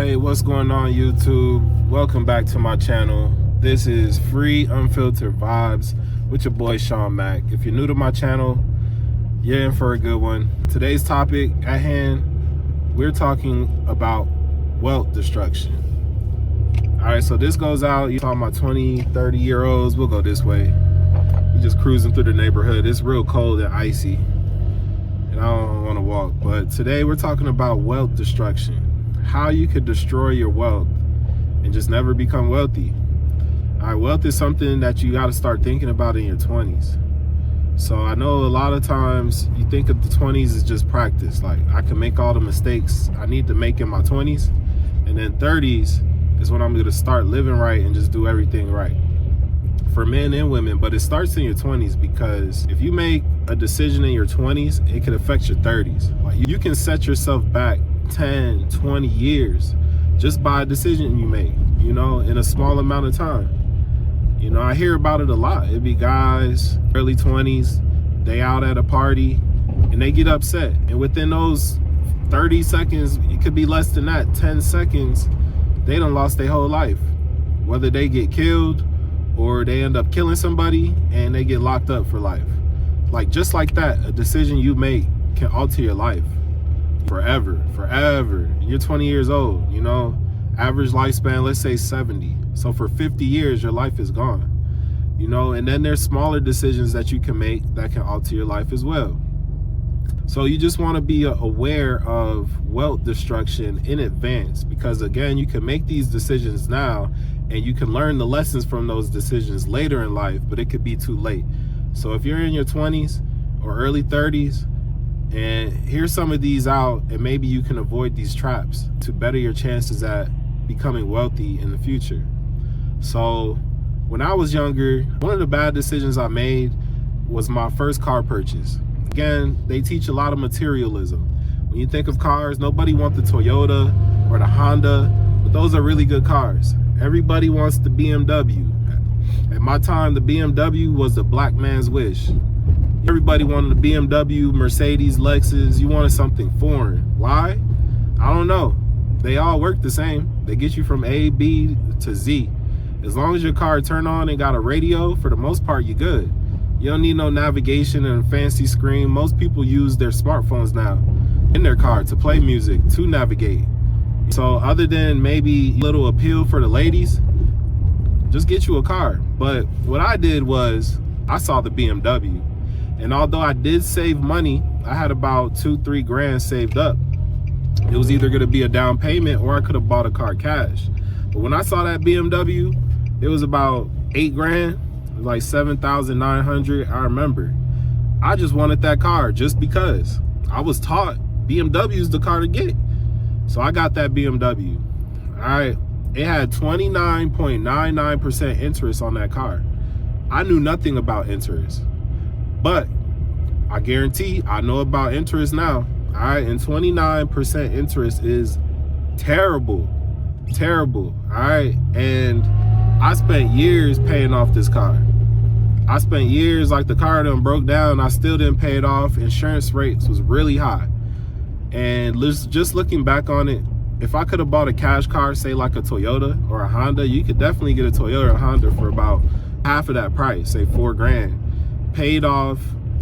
Hey, what's going on, YouTube? Welcome back to my channel. This is Free Unfiltered Vibes with your boy Sean Mack. If you're new to my channel, you're in for a good one. Today's topic at hand, we're talking about wealth destruction. All right, so this goes out, you're talking about 20, 30-year-olds. We'll go this way. We're just cruising through the neighborhood. It's real cold and icy, and I don't want to walk. But today we're talking about wealth destruction. How you could destroy your wealth and just never become wealthy. All right, wealth is something that you got to start thinking about in your 20s. So I know a lot of times you think of the 20s as just practice. Like, I can make all the mistakes I need to make in my 20s, and then 30s is when I'm going to start living right and just do everything right for men and women. But it starts in your 20s, because if you make a decision in your 20s, it could affect your 30s. Like, you can set yourself back 10, 20 years just by a decision you make, you know, in a small amount of time. You know, I hear about it a lot. It'd be guys, early 20s, they out at a party and they get upset. And within those 30 seconds, it could be less than that, 10 seconds, they done lost their whole life. Whether they get killed or they end up killing somebody and they get locked up for life. Like, just like that, a decision you make can alter your life forever. You're 20 years old, you know, average lifespan, let's say 70. So for 50 years, your life is gone, you know. And then there's smaller decisions that you can make that can alter your life as well. So you just want to be aware of wealth destruction in advance, because again, you can make these decisions now and you can learn the lessons from those decisions later in life, but it could be too late. So if you're in your 20s or early 30s, and hear some of these out, and maybe you can avoid these traps to better your chances at becoming wealthy in the future. So when I was younger, one of the bad decisions I made was my first car purchase. Again, they teach a lot of materialism. When you think of cars, nobody wants the Toyota or the Honda, but those are really good cars. Everybody wants the BMW. At my time, the BMW was the black man's wish. Everybody wanted a BMW, Mercedes, Lexus. You wanted something foreign. Why? I don't know. They all work the same. They get you from A, B to Z. As long as your car turn on and got a radio, for the most part, you're good. You don't need no navigation and a fancy screen. Most people use their smartphones now in their car to play music, to navigate. So other than maybe a little appeal for the ladies, just get you a car. But what I did was, I saw the BMW. And although I did save money, I had about 2-3 grand saved up. It was either gonna be a down payment or I could have bought a car cash. But when I saw that BMW, it was about 8 grand, like 7,900, I remember. I just wanted that car just because I was taught BMW is the car to get. So I got that BMW. All right, it had 29.99% interest on that car. I knew nothing about interest, but I guarantee I know about interest now. All right, and 29% interest is terrible. All right, and I spent years paying off this car. I spent years, like, the car done broke down, I still didn't pay it off. Insurance rates was really high. And just looking back on it, if I could have bought a cash car, say like a Toyota or a Honda, you could definitely get a Toyota or Honda for about half of that price, say 4 grand. Paid off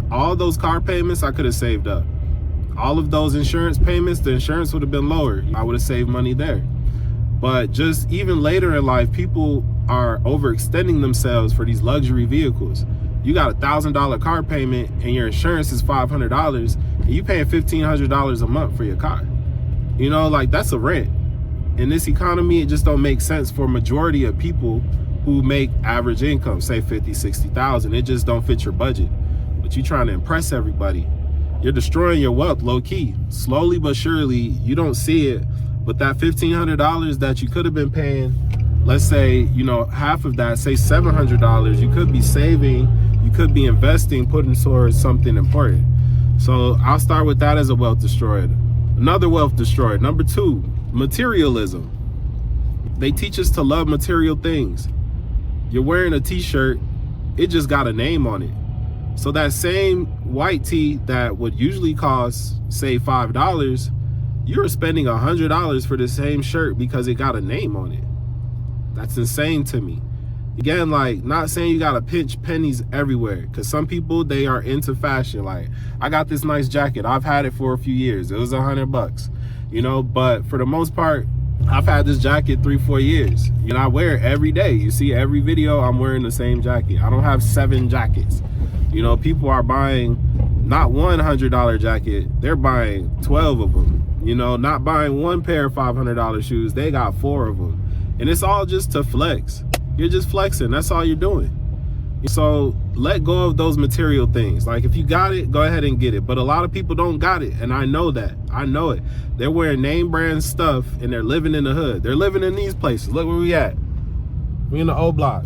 all those car payments, I could have saved up. All of those insurance payments, the insurance would have been lower. I would have saved money there. But just even later in life, people are overextending themselves for these luxury vehicles. You got a $1,000 car payment and your insurance is $500, and you paying $1,500 a month for your car. You know, like, that's a rent. In this economy, it just don't make sense for a majority of people who make average income, say 50, 60,000. It just don't fit your budget. But you trying to impress everybody. You're destroying your wealth low key. Slowly but surely, you don't see it, but that $1,500 that you could have been paying, let's say, you know, half of that, say $700, you could be saving, you could be investing, putting towards something important. So I'll start with that as a wealth destroyer. Another wealth destroyer, number 2, materialism. They teach us to love material things. You're wearing a t-shirt, it just got a name on it. So that same white tee that would usually cost, say, $5, You're spending $100 for the same shirt because it got a name on it. That's insane to me. Again, like, not saying you gotta pinch pennies everywhere, because some people, they are into fashion. Like, I got this nice jacket, I've had it for a few years, it was $100, you know, but for the most part, I've had this jacket 3-4 years, and I wear it every day. You see every video, I'm wearing the same jacket. I don't have 7 jackets. You know, people are buying not one $100 jacket, they're buying 12 of them. You know, not buying one pair of $500 shoes, they got 4 of them. And it's all just to flex. You're just flexing, that's all you're doing. So let go of those material things. Like, if you got it, go ahead and get it. But a lot of people don't got it, and I know that. I know it. They're wearing name brand stuff, and they're living in the hood. They're living in these places. Look where we at. We in the O block.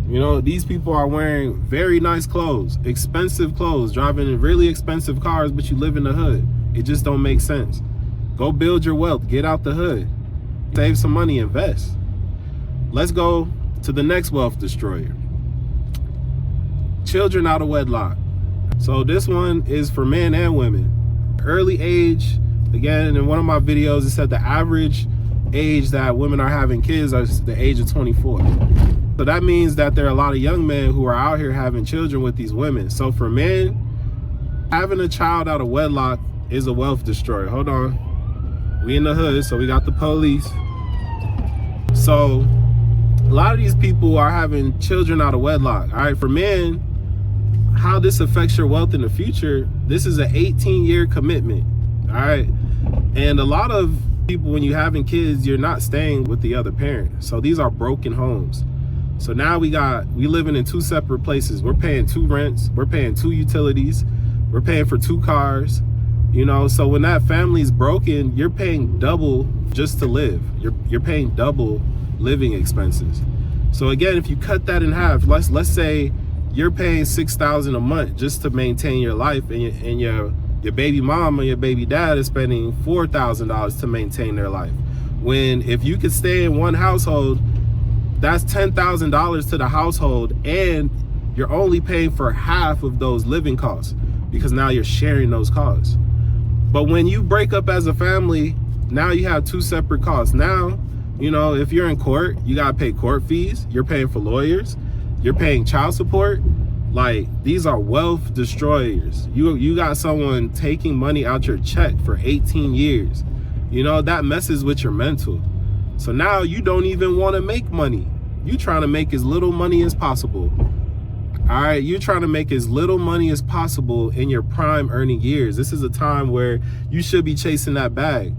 You know, these people are wearing very nice clothes, expensive clothes, driving really expensive cars, but you live in the hood. It just don't make sense. Go build your wealth. Get out the hood. Save some money, invest. Let's go to the next wealth destroyer. Children out of wedlock. So this one is for men and women. Early age, again, in one of my videos, it said the average age that women are having kids is the age of 24. So that means that there are a lot of young men who are out here having children with these women. So for men, having a child out of wedlock is a wealth destroyer. Hold on. We in the hood, so we got the police. So a lot of these people are having children out of wedlock. All right, for men, how this affects your wealth in the future, this is an 18-year commitment. All right, and a lot of people, when you're having kids, you're not staying with the other parent. So these are broken homes. So now we living in 2 separate places. We're paying 2 rents, we're paying 2 utilities, we're paying for 2 cars. You know, so when that family's broken, you're paying double just to live. You're paying double living expenses. So again, if you cut that in half, let's say you're paying $6,000 a month just to maintain your life, and your baby mom or your baby dad is spending $4,000 to maintain their life. When if you could stay in one household, that's $10,000 to the household, and you're only paying for half of those living costs because now you're sharing those costs. But when you break up as a family, now you have 2 separate costs. Now, you know, if you're in court, you gotta pay court fees, you're paying for lawyers, you're paying child support. Like, these are wealth destroyers. You got someone taking money out your check for 18 years. You know, that messes with your mental. So now you don't even wanna make money. You trying to make as little money as possible. All right, you're trying to make as little money as possible in your prime earning years. This is a time where you should be chasing that bag.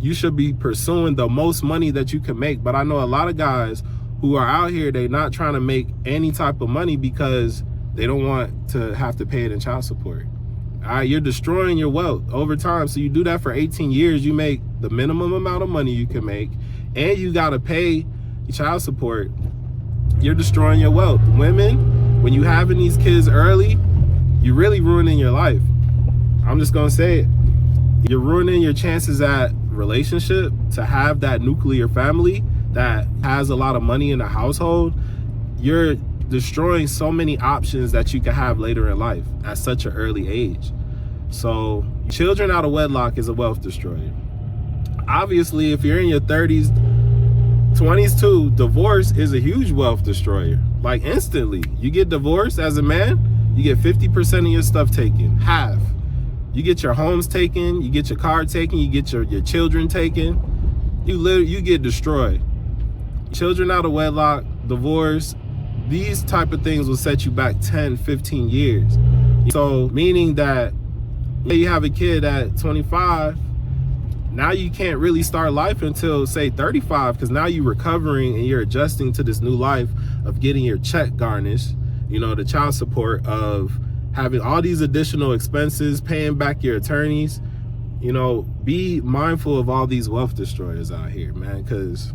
You should be pursuing the most money that you can make. But I know a lot of guys who are out here, they're not trying to make any type of money because they don't want to have to pay it in child support. All right, you're destroying your wealth over time. So you do that for 18 years, you make the minimum amount of money you can make, and you gotta pay child support. You're destroying your wealth. Women, when you having these kids early, you're really ruining your life. I'm just gonna say it. You're ruining your chances at relationship, to have that nuclear family that has a lot of money in the household. You're destroying so many options that you can have later in life at such an early age. So children out of wedlock is a wealth destroyer. Obviously, if you're in your 30s, 20s too, divorce is a huge wealth destroyer. Like, instantly, you get divorced as a man, you get 50% of your stuff taken, half. You get your homes taken, you get your car taken, you get your children taken. You get destroyed. Children out of wedlock, divorce, these type of things will set you back 10, 15 years. So meaning that you have a kid at 25, now you can't really start life until, say, 35, because now you're recovering and you're adjusting to this new life of getting your check garnished, you know, the child support, of having all these additional expenses, paying back your attorneys. You know, be mindful of all these wealth destroyers out here, man, because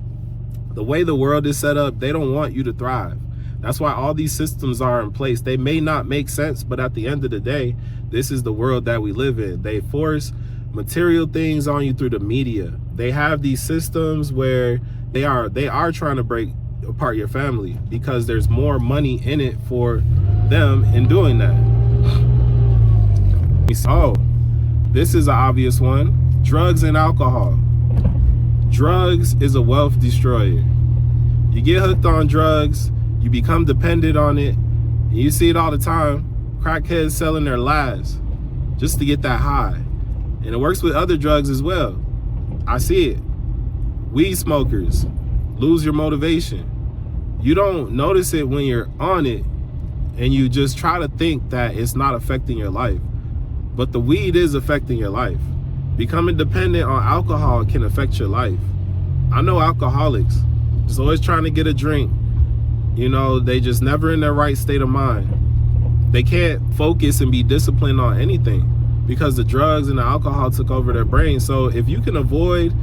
the way the world is set up, they don't want you to thrive. That's why all these systems are in place. They may not make sense, but at the end of the day, this is the world that we live in. They force material things on you through the media. They have these systems where they are trying to break apart your family because there's more money in it for them in doing that. So this is an obvious one. drugs and alcohol. Drugs is a wealth destroyer. You get hooked on drugs, you become dependent on it, and you see it all the time. Crackheads selling their lives just to get that high. And it works with other drugs as well. I see it. Weed smokers lose your motivation. You don't notice it when you're on it, and you just try to think that it's not affecting your life. But the weed is affecting your life. Becoming dependent on alcohol can affect your life. I know alcoholics, just always trying to get a drink. You know, they just never in their right state of mind. They can't focus and be disciplined on anything because the drugs and the alcohol took over their brain. So if you can avoid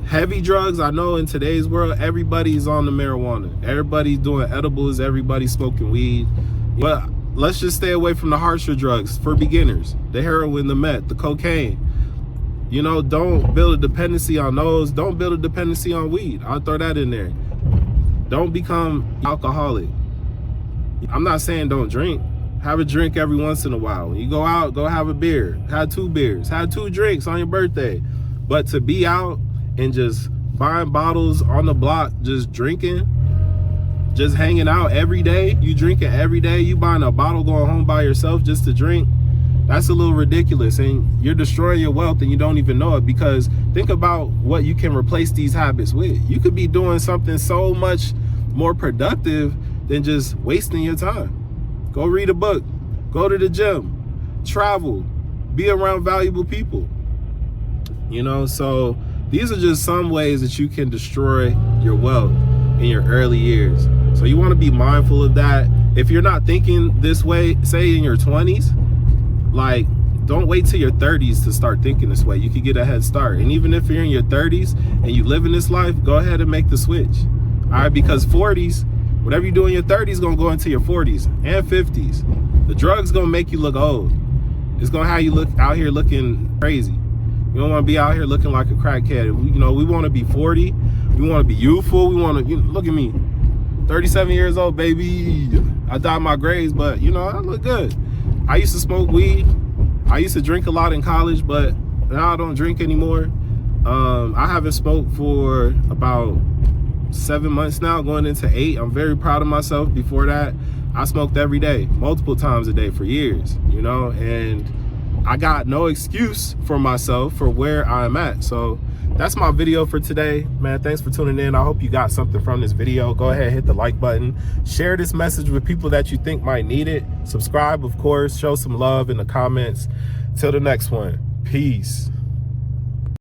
heavy drugs, I know in today's world, everybody's on the marijuana. Everybody's doing edibles, everybody's smoking weed. But let's just stay away from the harsher drugs for beginners. The heroin, the meth, the cocaine. You know, don't build a dependency on those. Don't build a dependency on weed. I'll throw that in there. Don't become alcoholic. I'm not saying don't drink. Have a drink every once in a while. When you go out, go have a beer. Have 2 beers. Have 2 drinks on your birthday. But to be out and just buying bottles on the block, just drinking, just hanging out every day, you drinking every day, you buying a bottle going home by yourself just to drink, that's a little ridiculous, and you're destroying your wealth and you don't even know it. Because think about what you can replace these habits with. You could be doing something so much more productive than just wasting your time. Go read a book, go to the gym, travel, be around valuable people. You know, so these are just some ways that you can destroy your wealth in your early years. So you want to be mindful of that. If you're not thinking this way, say in your 20s, like, don't wait till your 30s to start thinking this way. You could get a head start. And even if you're in your 30s and you live in this life, go ahead and make the switch. All right, because 40s, whatever you do in your 30s is going to go into your 40s and 50s. The drug's going to make you look old. It's going to have you look out here looking crazy. You don't want to be out here looking like a crackhead. You know, we want to be 40. We want to be youthful. We want to, you know, look at me, 37 years old, baby. I dyed my grades, but, you know, I look good. I used to smoke weed. I used to drink a lot in college, but now I don't drink anymore. I haven't smoked for about 7 months now, going into 8. I'm very proud of myself. Before that, I smoked every day, multiple times a day for years, you know, and I got no excuse for myself for where I'm at. So that's my video for today, man. Thanks for tuning in. I hope you got something from this video. Go ahead, hit the like button, share this message with people that you think might need it. Subscribe, of course, show some love in the comments. Till the next one, peace.